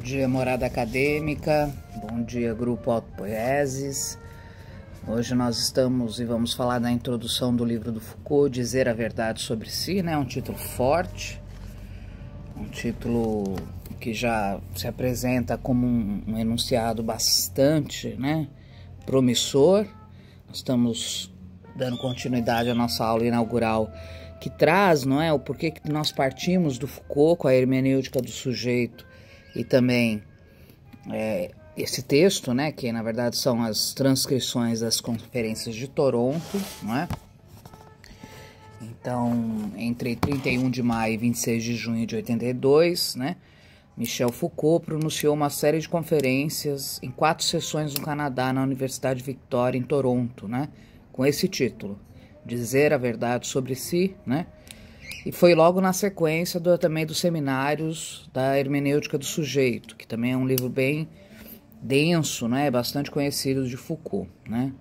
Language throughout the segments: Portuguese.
dia, morada acadêmica. Bom dia, grupo Autopoieses. Hoje nós estamos e vamos falar da introdução do livro do Foucault, Dizer a Verdade sobre Si, né? Um título forte, um título que já se apresenta como um enunciado bastante, né, promissor. Nós estamos dando continuidade à nossa aula inaugural, que traz, não é, o porquê que nós partimos do Foucault com a hermenêutica do sujeito e também esse texto, né, que na verdade são as transcrições das conferências de Toronto, não é? Então, entre 31 de maio e 26 de junho de 82, né, Michel Foucault pronunciou uma série de conferências em 4 sessões no Canadá, na Universidade Victoria, em Toronto, né, com esse título, Dizer a Verdade sobre Si, né? E foi logo na sequência também dos seminários da hermenêutica do sujeito, que também é um livro bem denso, né, bastante conhecido de Foucault, né?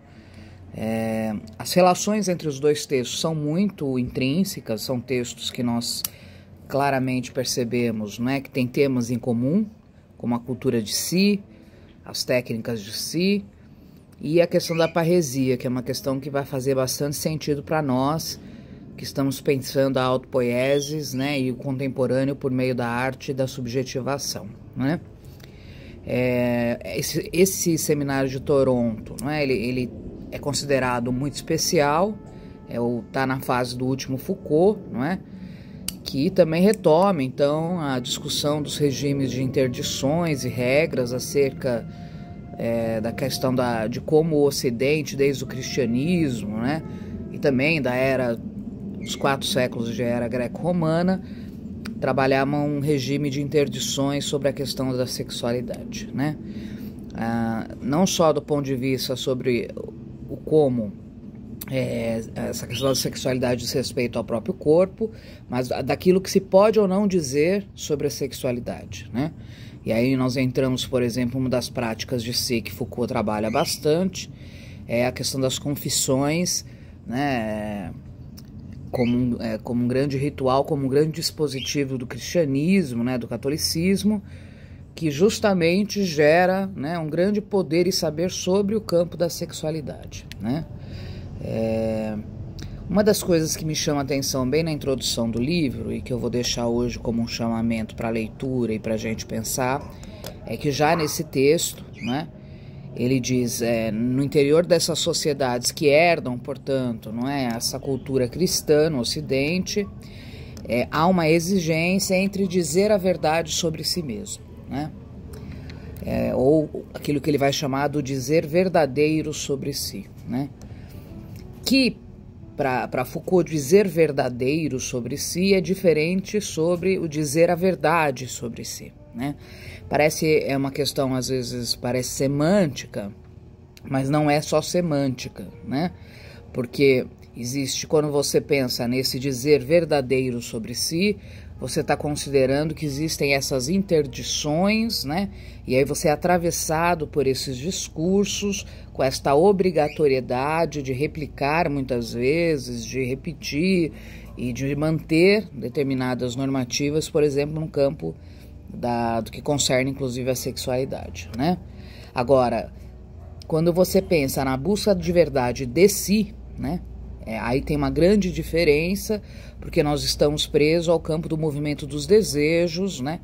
As relações entre os dois textos são muito intrínsecas, são textos que nós claramente percebemos, né, que tem temas em comum, como a cultura de si, as técnicas de si, e a questão da parresia, que é uma questão que vai fazer bastante sentido para nós, que estamos pensando a autopoieses, né, e o contemporâneo por meio da arte e da subjetivação, né? Esse seminário de Toronto, não é? Ele é considerado muito especial, tá na fase do último Foucault, não é? Que também retoma, então, a discussão dos regimes de interdições e regras acerca da questão de como o Ocidente, desde o cristianismo, né, e também da era, os 4 séculos de era greco-romana, trabalhavam um regime de interdições sobre a questão da sexualidade, né? Não só do ponto de vista sobre o como essa questão da sexualidade diz respeito ao próprio corpo, mas daquilo que se pode ou não dizer sobre a sexualidade, né? E aí nós entramos, por exemplo, uma das práticas de si que Foucault trabalha bastante, é a questão das confissões, né, como um grande ritual, como um grande dispositivo do cristianismo, né, do catolicismo, que justamente gera, né, um grande poder e saber sobre o campo da sexualidade, né? Uma das coisas que me chama a atenção bem na introdução do livro, e que eu vou deixar hoje como um chamamento para a leitura e para a gente pensar, é que já nesse texto, né, ele diz, no interior dessas sociedades que herdam, portanto, não é, essa cultura cristã no Ocidente, há uma exigência entre dizer a verdade sobre si mesmo, né? Ou aquilo que ele vai chamar do dizer verdadeiro sobre si, né? Que para Foucault, dizer verdadeiro sobre si é diferente sobre o dizer a verdade sobre si, né? É uma questão, às vezes, parece semântica, mas não é só semântica, né? Porque existe, quando você pensa nesse dizer verdadeiro sobre si, você está considerando que existem essas interdições, né? E aí você é atravessado por esses discursos, com esta obrigatoriedade de replicar muitas vezes, de repetir e de manter determinadas normativas, por exemplo, no campo do que concerne inclusive a sexualidade, né? Agora, quando você pensa na busca de verdade de si, né? Aí tem uma grande diferença, porque nós estamos presos ao campo do movimento dos desejos, né?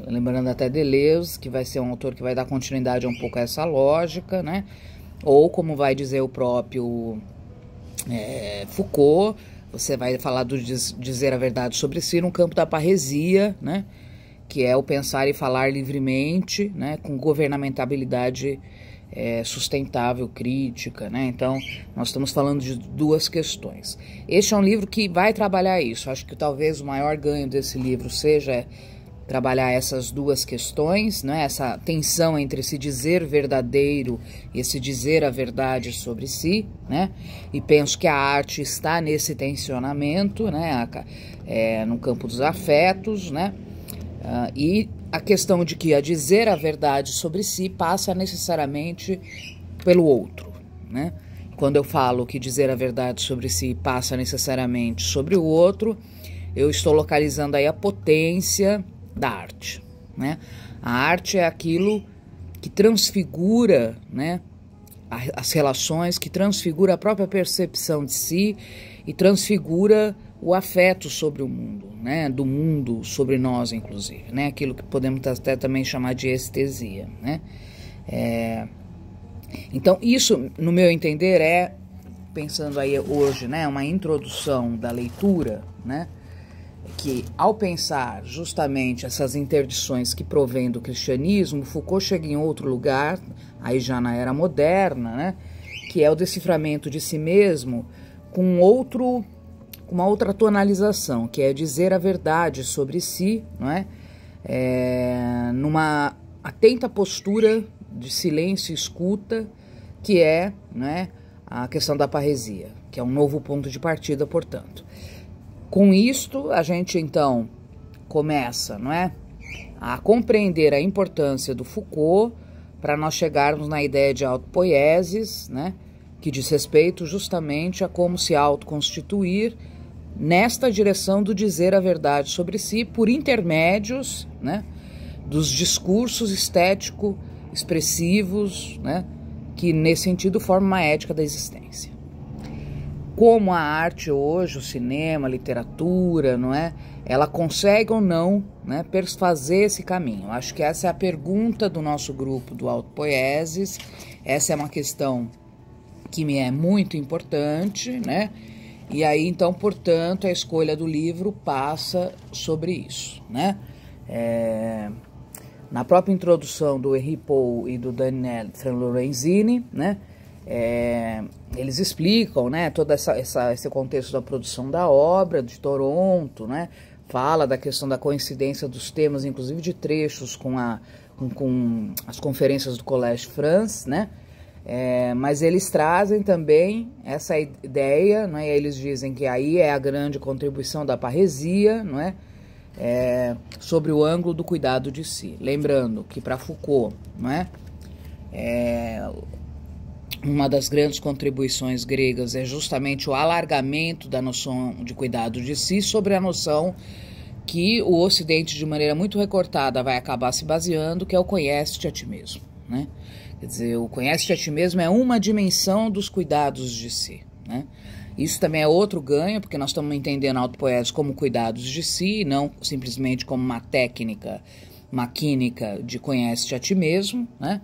Lembrando até Deleuze, que vai ser um autor que vai dar continuidade a um pouco a essa lógica, né? Ou, como vai dizer o próprio Foucault, você vai falar do dizer a verdade sobre si no campo da parresia, né? Que é o pensar e falar livremente, né? Com governamentabilidade sustentável, crítica, né? Então, nós estamos falando de 2 questões. Este é um livro que vai trabalhar isso. Acho que talvez o maior ganho desse livro seja trabalhar essas 2 questões, né? Essa tensão entre esse dizer verdadeiro e esse dizer a verdade sobre si, né? E penso que a arte está nesse tensionamento, né? No campo dos afetos, né? E a questão de que a dizer a verdade sobre si passa necessariamente pelo outro, né? Quando eu falo que dizer a verdade sobre si passa necessariamente sobre o outro, eu estou localizando aí a potência da arte, né? A arte é aquilo que transfigura, né, as relações, que transfigura a própria percepção de si e transfigura o afeto sobre o mundo, né, do mundo sobre nós, inclusive, né, aquilo que podemos até também chamar de estesia, né. Então isso, no meu entender, pensando aí hoje, né, uma introdução da leitura, né, que ao pensar justamente essas interdições que provém do cristianismo, Foucault chega em outro lugar, aí já na era moderna, né, que é o deciframento de si mesmo com uma outra tonalização, que é dizer a verdade sobre si, não é? Numa atenta postura de silêncio e escuta, que é, né, a questão da parresia, que é um novo ponto de partida, portanto. Com isto, a gente então começa, não é, a compreender a importância do Foucault para nós chegarmos na ideia de autopoiesis, né, que diz respeito justamente a como se autoconstituir nesta direção do dizer a verdade sobre si por intermédios, né, dos discursos estético-expressivos, né, que nesse sentido formam uma ética da existência. Como a arte hoje, o cinema, a literatura, não é? Ela consegue ou não, né, persfazer esse caminho? Acho que essa é a pergunta do nosso grupo do Autopoiesis. Essa é uma questão que me é muito importante, né? E aí, então, portanto, a escolha do livro passa sobre isso, né? Na própria introdução do Henri Paul e do Daniel Lorenzini, né? Eles explicam, né, todo esse contexto da produção da obra de Toronto, né? Fala da questão da coincidência dos temas, inclusive de trechos com as conferências do Collège France, né? Mas eles trazem também essa ideia, né? Eles dizem que aí é a grande contribuição da parresia, não é? Sobre o ângulo do cuidado de si. Lembrando que para Foucault, não é? Uma das grandes contribuições gregas é justamente o alargamento da noção de cuidado de si sobre a noção que o Ocidente, de maneira muito recortada, vai acabar se baseando, que é o conhece-te a ti mesmo, né? Quer dizer, o conhece-te a ti mesmo é uma dimensão dos cuidados de si, né? Isso também é outro ganho, porque nós estamos entendendo a autopoiesis como cuidados de si, não simplesmente como uma técnica maquínica de conhece-te a ti mesmo, né?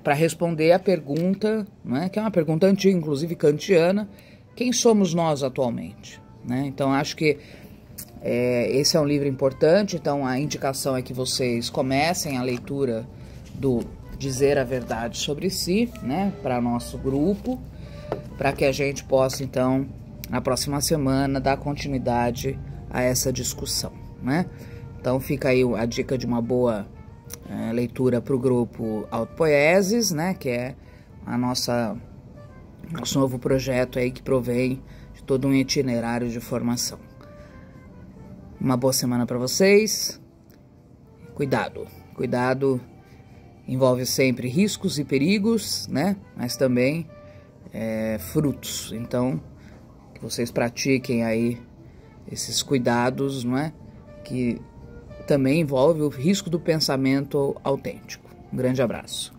Para responder a pergunta, né, que é uma pergunta antiga, inclusive kantiana, quem somos nós atualmente, né? Então, acho que esse é um livro importante. Então, a indicação é que vocês comecem a leitura do Dizer a Verdade sobre Si, né, para nosso grupo, para que a gente possa, então, na próxima semana, dar continuidade a essa discussão, né? Então, fica aí a dica de uma boa leitura para o grupo Autopoiesis, né, que é nosso novo projeto aí que provém de todo um itinerário de formação. Uma boa semana para vocês. Cuidado envolve sempre riscos e perigos, né, mas também frutos. Então, que vocês pratiquem aí esses cuidados, não é, que também envolve o risco do pensamento autêntico. Um grande abraço.